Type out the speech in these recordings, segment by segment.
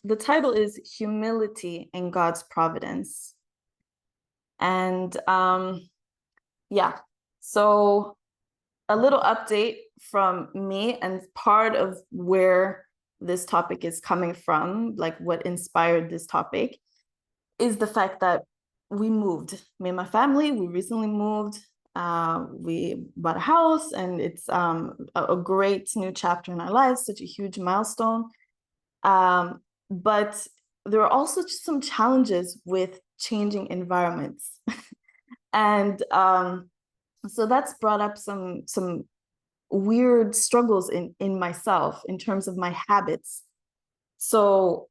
the title is Humility in God's Providence. And yeah, so a little update from me, and part of where this topic is coming from, like what inspired this topic, is the fact that we moved. Me and my family, we recently moved. We bought a house, and it's a great new chapter in our lives, such a huge milestone. But there are also just some challenges with changing environments. And so that's brought up some weird struggles in myself in terms of my habits. So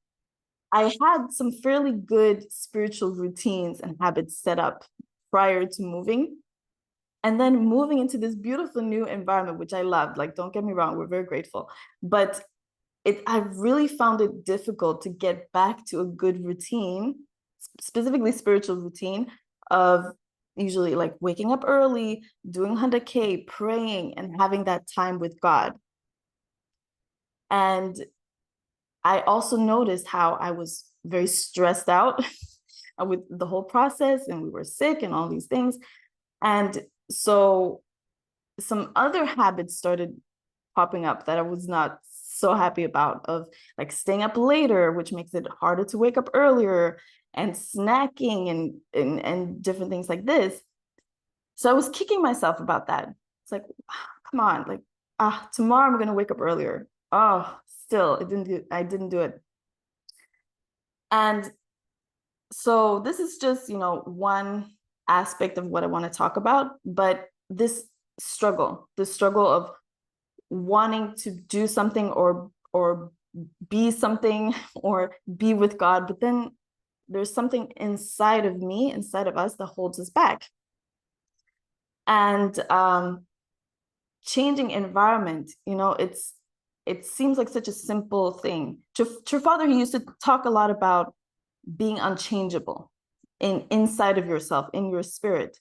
I had some fairly good spiritual routines and habits set up prior to moving. And then moving into this beautiful new environment, which I loved, like, don't get me wrong, we're very grateful. But I really found it difficult to get back to a good routine, specifically spiritual routine, of usually like waking up early, doing 100K, praying, and having that time with God. And I also noticed how I was very stressed out with the whole process, and we were sick and all these things. And so some other habits started popping up that I was not so happy about, of like staying up later, which makes it harder to wake up earlier, and snacking and different things like this. So I was kicking myself about that. It's like, come on, like, tomorrow I'm gonna wake up earlier. Oh, still, I didn't do it. And so this is just, one aspect of what I want to talk about, but this struggle, the struggle of wanting to do something or be something or be with God, but then there's something inside of me, inside of us, that holds us back. And changing environment, it seems like such a simple thing. Your father, he used to talk a lot about being unchangeable inside of yourself, in your spirit.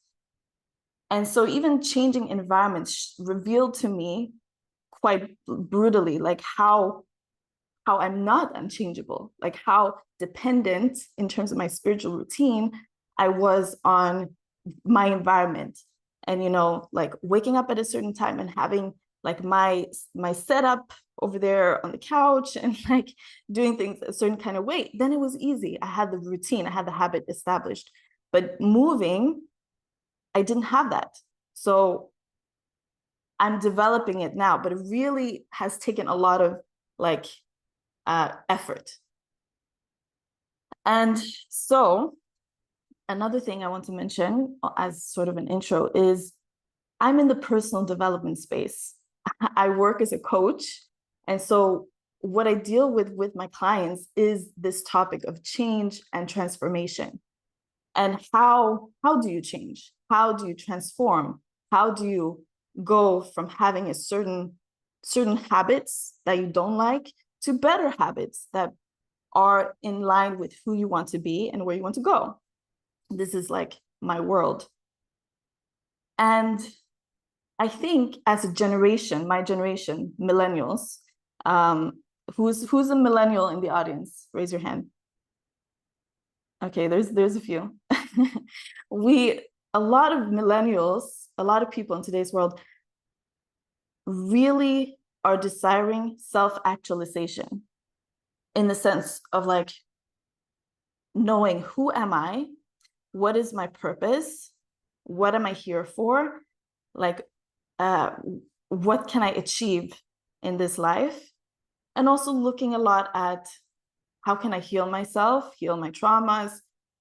And so even changing environments revealed to me quite brutally, like how I'm not unchangeable, like how dependent in terms of my spiritual routine I was on my environment. And like waking up at a certain time and having like my setup over there on the couch, and like doing things a certain kind of way, then it was easy. I had the routine, I had the habit established. But moving, I didn't have that. So I'm developing it now, but it really has taken a lot of like effort. And so another thing I want to mention as sort of an intro is I'm in the personal development space. I work as a coach. And so what I deal with my clients is this topic of change and transformation. And how do you change? How do you transform? How do you go from having a certain habits that you don't like to better habits that are in line with who you want to be and where you want to go? This is like my world. And I think as a generation, my generation, millennials, who's a millennial in the audience? Raise your hand. Okay, there's a few. A lot of millennials, a lot of people in today's world really are desiring self-actualization, in the sense of like knowing, who am I? What is my purpose? What am I here for? Like, what can I achieve in this life? And also looking a lot at how can I heal myself, heal my traumas,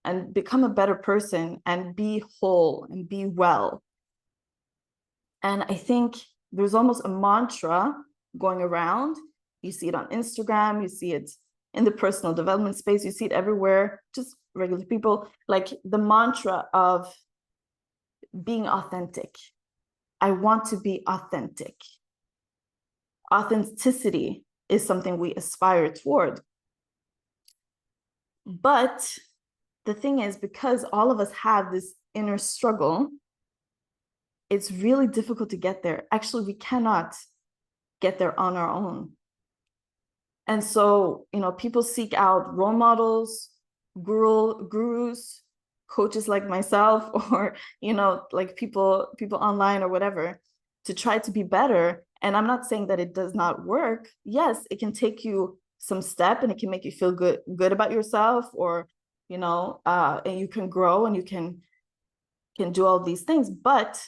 and become a better person and be whole and be well. And I think there's almost a mantra going around. You see it on Instagram, you see it in the personal development space, you see it everywhere, just regular people, like the mantra of being authentic. I want to be authentic. Authenticity is something we aspire toward. But the thing is, because all of us have this inner struggle, it's really difficult to get there. Actually, we cannot get there on our own. And so, people seek out role models, gurus, coaches like myself, or, like people online or whatever, to try to be better. And I'm not saying that it does not work. Yes, it can take you some step and it can make you feel good about yourself, or, and you can grow and you can do all these things, but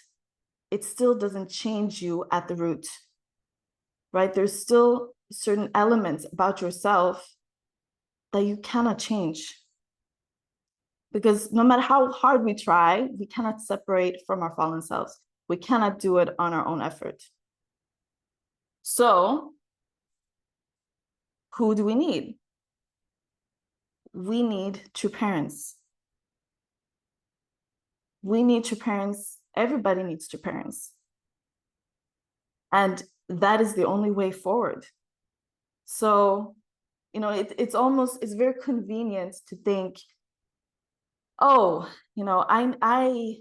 it still doesn't change you at the root, right? There's still certain elements about yourself that you cannot change, because no matter how hard we try, we cannot separate from our fallen selves. We cannot do it on our own effort. So who do we need? We need true parents. We need true parents. Everybody needs true parents. And that is the only way forward. So, it's very convenient to think, oh, I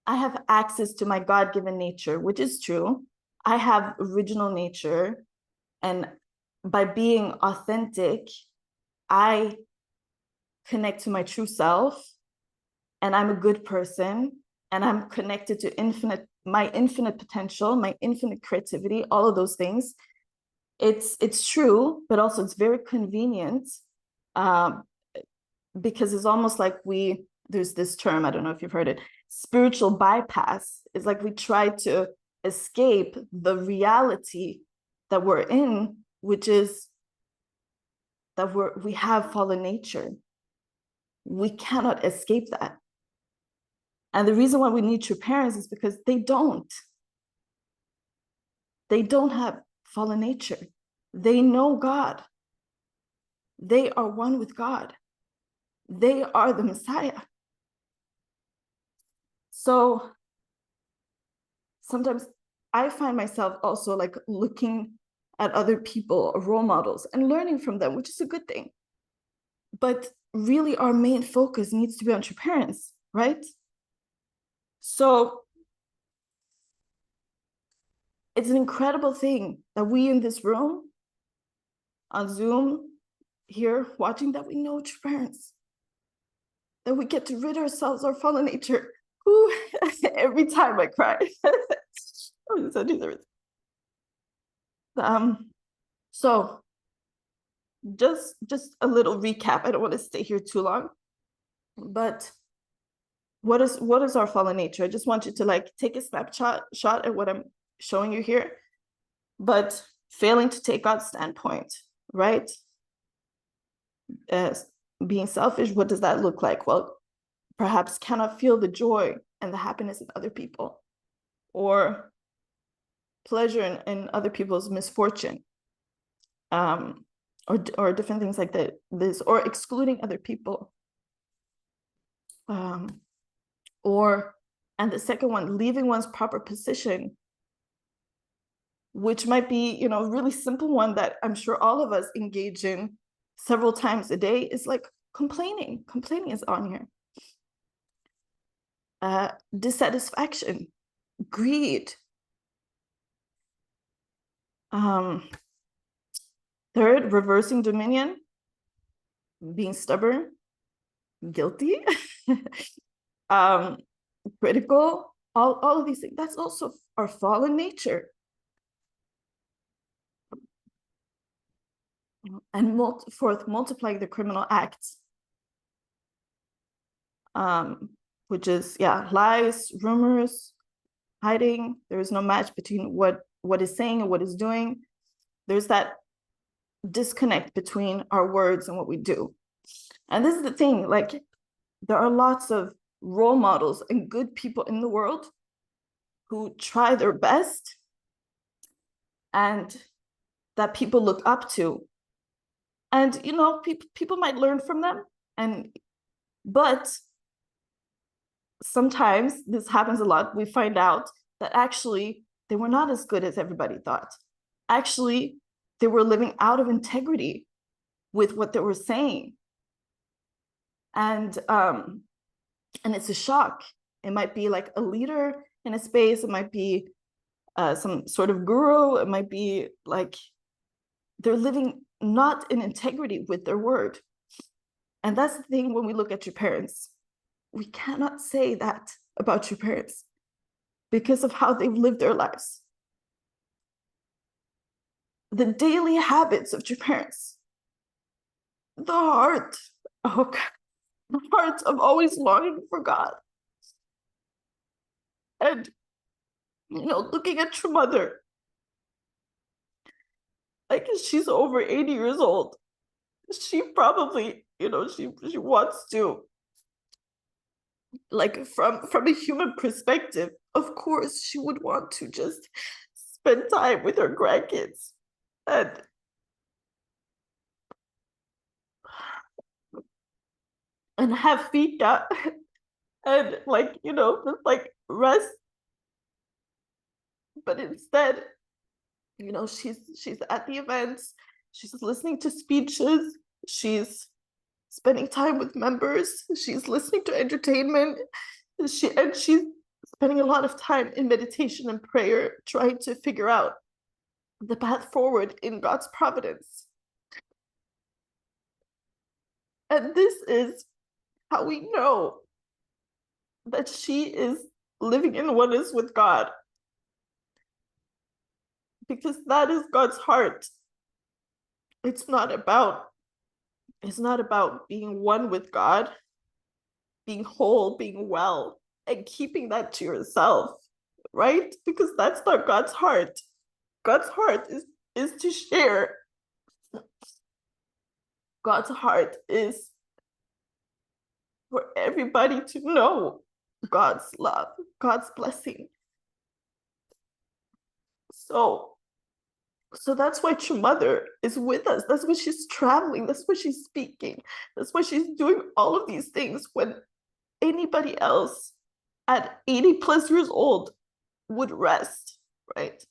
have access to my God-given nature, which is true. I have original nature, and by being authentic, I connect to my true self, and I'm a good person, and I'm connected to my infinite potential, my infinite creativity, all of those things. It's true, but also it's very convenient, because it's almost like there's this term, I don't know if you've heard it, spiritual bypass. It's like we try to escape the reality that we're in, which is that we have fallen nature. We cannot escape that. And the reason why we need true parents is because they don't have fallen nature. They know God. They are one with God. They are the Messiah. So sometimes I find myself also like looking at other people, role models, and learning from them, which is a good thing. But really, our main focus needs to be on true parents, right? So it's an incredible thing that we in this room, on Zoom, here watching, that we know true parents, that we get to rid ourselves of our fallen nature. Ooh, every time I cry. So just a little recap. I don't want to stay here too long, but what is our fallen nature? I just want you to like take a snapshot at what I'm showing you here, but failing to take God's standpoint, right? Being selfish, what does that look like? Well, perhaps cannot feel the joy and the happiness in other people, or pleasure in other people's misfortune, or different things like this, or excluding other people, and the second one, leaving one's proper position, which might be, a really simple one that I'm sure all of us engage in several times a day, is like complaining. Complaining is on here. Dissatisfaction, greed. Third, reversing dominion, being stubborn, guilty, critical, all of these things. That's also our fallen nature. And fourth, multiplying the criminal acts, which is, lies, rumors, hiding. There is no match between what is saying and what is doing. There's that disconnect between our words and what we do. And this is the thing, like, there are lots of role models and good people in the world who try their best and that people look up to. And, people might learn from them. But sometimes this happens a lot. We find out that actually they were not as good as everybody thought. Actually, they were living out of integrity with what they were saying. And it's a shock. It might be like a leader in a space. It might be some sort of guru. It might be like they're living not in integrity with their word. And that's the thing when we look at your parents. We cannot say that about your parents because of how they've lived their lives. The daily habits of your parents, the heart, oh God, the heart of always longing for God. And, looking at your mother, like she's over 80 years old. She probably, she wants to, like from a human perspective, of course, she would want to just spend time with her grandkids and have fika and just like rest. But instead, she's at the events, she's listening to speeches, she's spending time with members, she's listening to entertainment, she's spending a lot of time in meditation and prayer, trying to figure out the path forward in God's providence. And this is how we know that she is living in oneness with God, because that is God's heart. It's not about being one with God, being whole, being well, and keeping that to yourself, right? Because that's not God's heart. God's heart is to share. God's heart is for everybody to know God's love, God's blessing. So that's why your mother is with us. That's why she's traveling. That's why she's speaking. That's why she's doing all of these things when anybody else at 80 plus years old would rest, right?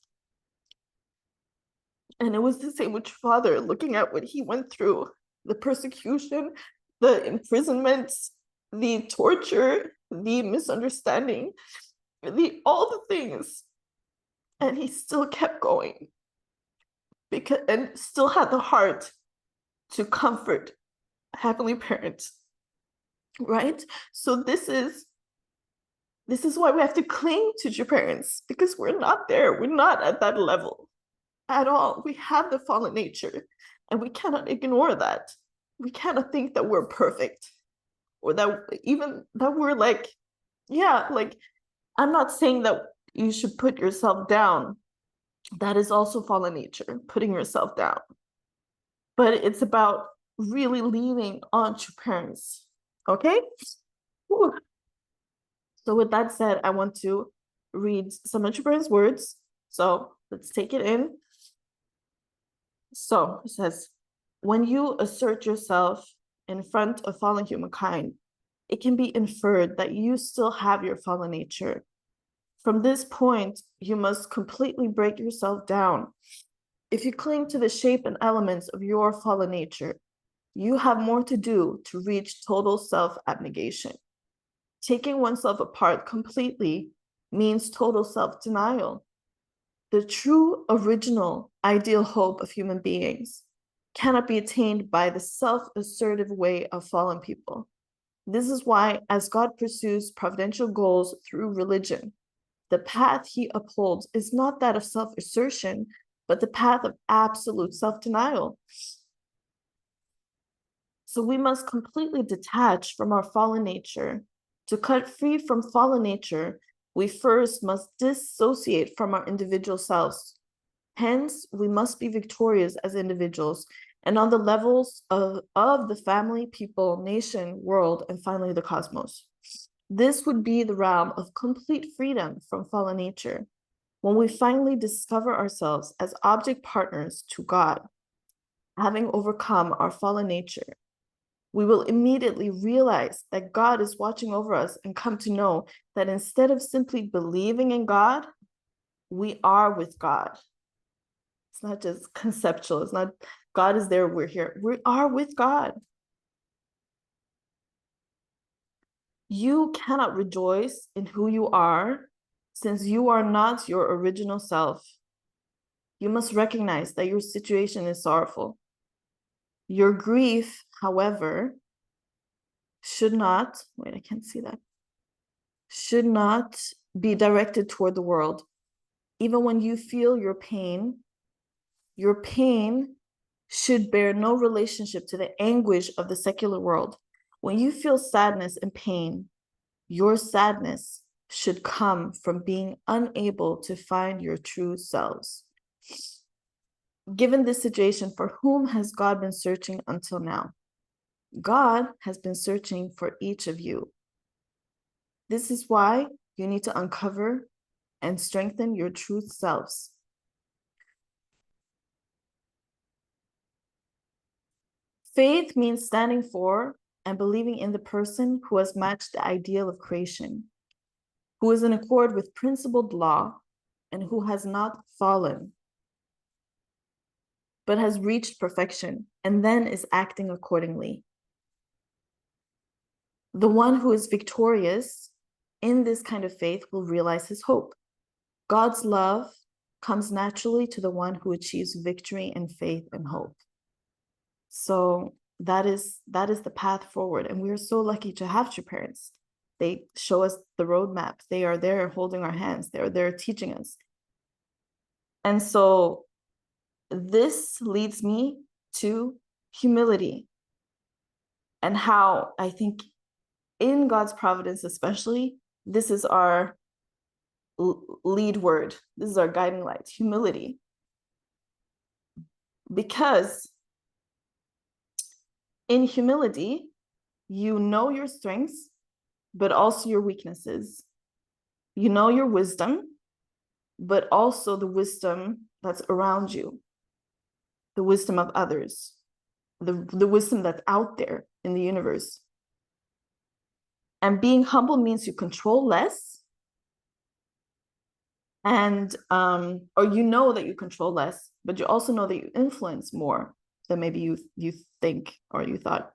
And it was the same with your father, looking at what he went through, the persecution, the imprisonments, the torture, the misunderstanding, all the things. And he still kept going and still had the heart to comfort heavenly parents, right? So this is why we have to cling to your parents, because we're not there. We're not at that level at all. We have the fallen nature, and we cannot ignore that. We cannot think that we're perfect, or that we're like, yeah, like, I'm not saying that you should put yourself down. That is also fallen nature, putting yourself down. But it's about really leaning on your parents, okay? Whew. So with that said, I want to read some of your parents' words. So let's take it in. So it says, when you assert yourself in front of fallen humankind, it can be inferred that you still have your fallen nature. From this point, you must completely break yourself down. If you cling to the shape and elements of your fallen nature, you have more to do to reach total self-abnegation. Taking oneself apart completely means total self-denial. The true, original, ideal hope of human beings cannot be attained by the self-assertive way of fallen people. This is why, as God pursues providential goals through religion, the path he upholds is not that of self-assertion, but the path of absolute self-denial. So we must completely detach from our fallen nature. To cut free from fallen nature, we first must dissociate from our individual selves. Hence, we must be victorious as individuals and on the levels of the family, people, nation, world, and finally the cosmos. This would be the realm of complete freedom from fallen nature, when we finally discover ourselves as object partners to God. Having overcome our fallen nature, we will immediately realize that God is watching over us and come to know that instead of simply believing in God, we are with God. It's not just conceptual. It's not God is there, we're here. We are with God. You cannot rejoice in who you are, since you are not your original self. You must recognize that your situation is sorrowful. Your grief, however, should not, wait, I can't see that, should not be directed toward the world. Even when you feel your pain should bear no relationship to the anguish of the secular world. When you feel sadness and pain, your sadness should come from being unable to find your true selves. Given this situation, for whom has God been searching until now? God has been searching for each of you. This is why you need to uncover and strengthen your true selves. Faith means standing for and believing in the person who has matched the ideal of creation, who is in accord with principled law, and who has not fallen, but has reached perfection and then is acting accordingly. The one who is victorious in this kind of faith will realize his hope. God's love comes naturally to the one who achieves victory in faith and hope. So that is the path forward. And we are so lucky to have true parents. They show us the roadmap. They are there holding our hands. They are there teaching us. And so this leads me to humility, and how I think in God's providence, especially, this is our lead word. This is our guiding light, humility. Because in humility, you know your strengths, but also your weaknesses. You know your wisdom, but also the wisdom that's around you, the wisdom of others, the wisdom that's out there in the universe. And being humble means you control less, and or you know that you control less, but you also know that you influence more than maybe you think or you thought.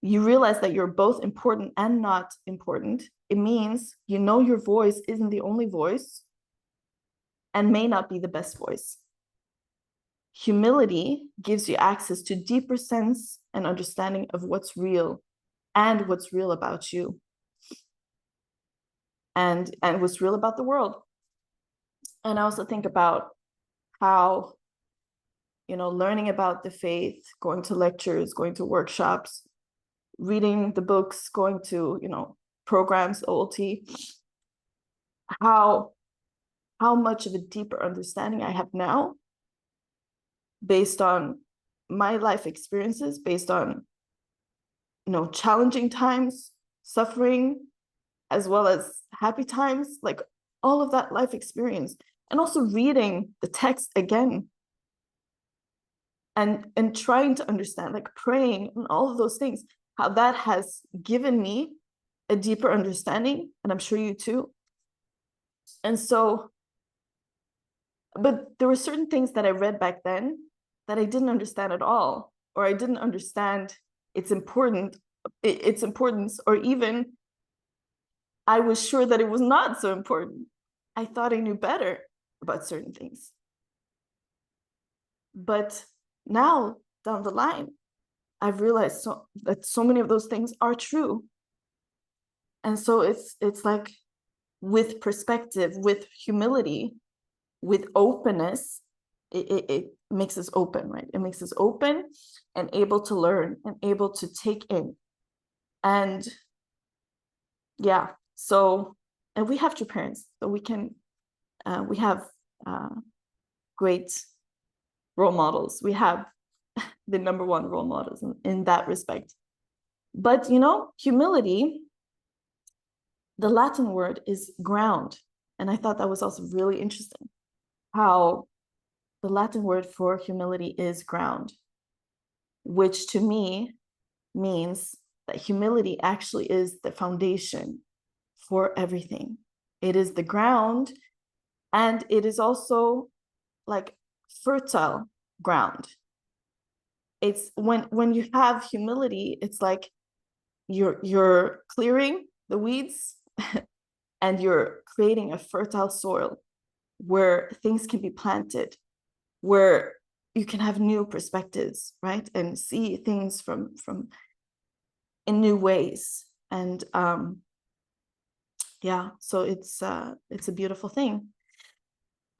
You realize that you're both important and not important. It means you know your voice isn't the only voice and may not be the best voice. Humility gives you access to deeper sense and understanding of what's real and what's real about you, and what's real about the world. And I also think about how, learning about the faith, going to lectures, going to workshops, reading the books, going to, programs, OLT, how much of a deeper understanding I have now based on my life experiences, based on, challenging times, suffering, as well as happy times, like all of that life experience. And also reading the text again and trying to understand, like praying and all of those things, how that has given me a deeper understanding, and I'm sure you too. And so, but there were certain things that I read back then that I didn't understand at all, or I didn't understand its importance, or even I was sure that it was not so important. I thought I knew better about certain things. But now, down the line, I've realized that so many of those things are true. And so it's like, with perspective, with humility, with openness, it makes us open, right? It makes us open and able to learn and able to take in. And yeah, so, and we have true parents, so we can, we have great role models. We have the number one role models in that respect. But, humility, the Latin word is ground. And I thought that was also really interesting, how the Latin word for humility is ground, which to me means that humility actually is the foundation for everything. It is the ground, and it is also like fertile ground. It's when you have humility, it's like you're clearing the weeds and you're creating a fertile soil where things can be planted, where you can have new perspectives, right? And see things from in new ways. And yeah, so it's a beautiful thing.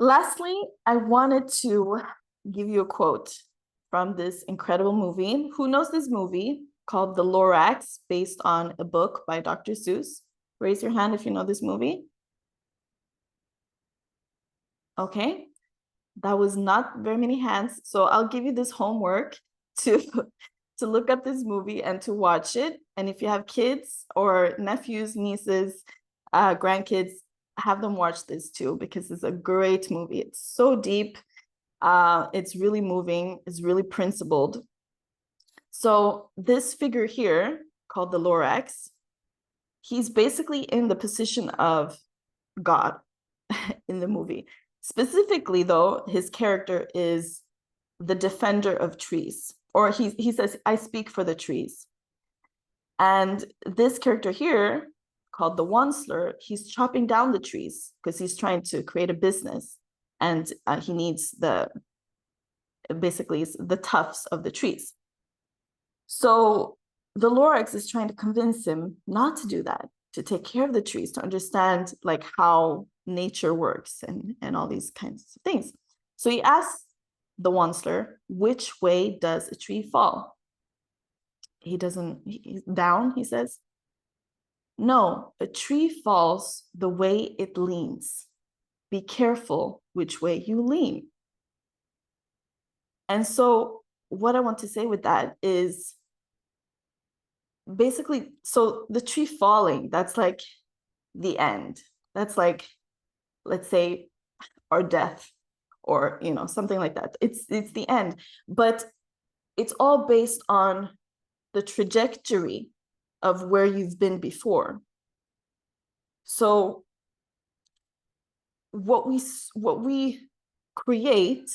Lastly, I wanted to give you a quote from this incredible movie. Who knows this movie called The Lorax, based on a book by Dr. Seuss? Raise your hand if you know this movie. Okay, that was not very many hands. So I'll give you this homework to to look up this movie and to watch it. And if you have kids or nephews, nieces, grandkids, have them watch this too, because it's a great movie. It's so deep. It's really moving. It's really principled. So this figure here, called the Lorax, he's basically in the position of God in the movie. Specifically, though, his character is the defender of trees, or he says, I speak for the trees. And this character here, called the Onceler, he's chopping down the trees because he's trying to create a business, and he needs basically the tufts of the trees. So the Lorax is trying to convince him not to do that, to take care of the trees, to understand like how nature works and all these kinds of things. So he asks the Onceler, which way does a tree fall? He's down, he says. No, a tree falls the way it leans. Be careful which way you lean. And so what I want to say with that is basically, so the tree falling, that's like the end. That's like, let's say, our death, or something like that. It's the end. But it's all based on the trajectory of where you've been before. So what we create,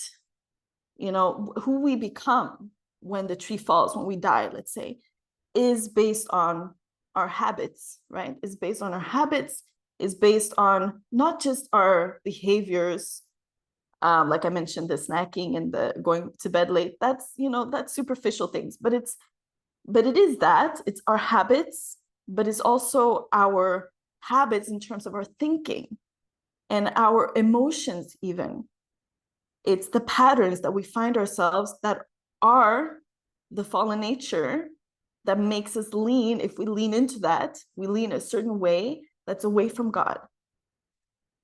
who we become when the tree falls, when we die, let's say, is based on our habits, right? Is based on our habits, is based on not just our behaviors, like I mentioned, the snacking and the going to bed late. That's superficial things, but it's our habits, but it's also our habits in terms of our thinking and our emotions even. It's the patterns that we find ourselves that are the fallen nature that makes us lean. If we lean into that, we lean a certain way that's away from God.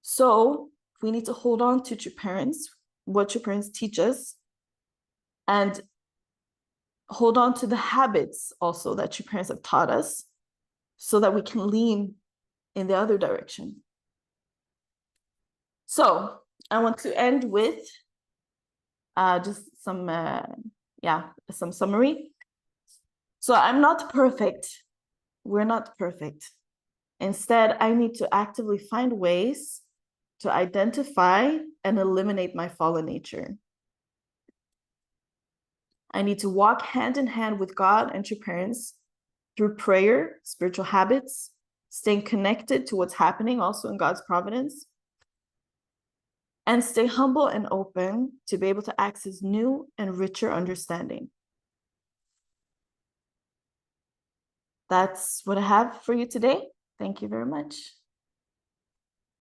So we need to hold on to true parents, what true parents teach us, and hold on to the habits also that true parents have taught us, so that we can lean in the other direction. So I want to end with just some summary. So I'm not perfect. We're not perfect. Instead, I need to actively find ways to identify and eliminate my fallen nature. I need to walk hand in hand with God and true parents through prayer, spiritual habits, staying connected to what's happening also in God's providence, and stay humble and open to be able to access new and richer understanding. That's what I have for you today. Thank you very much.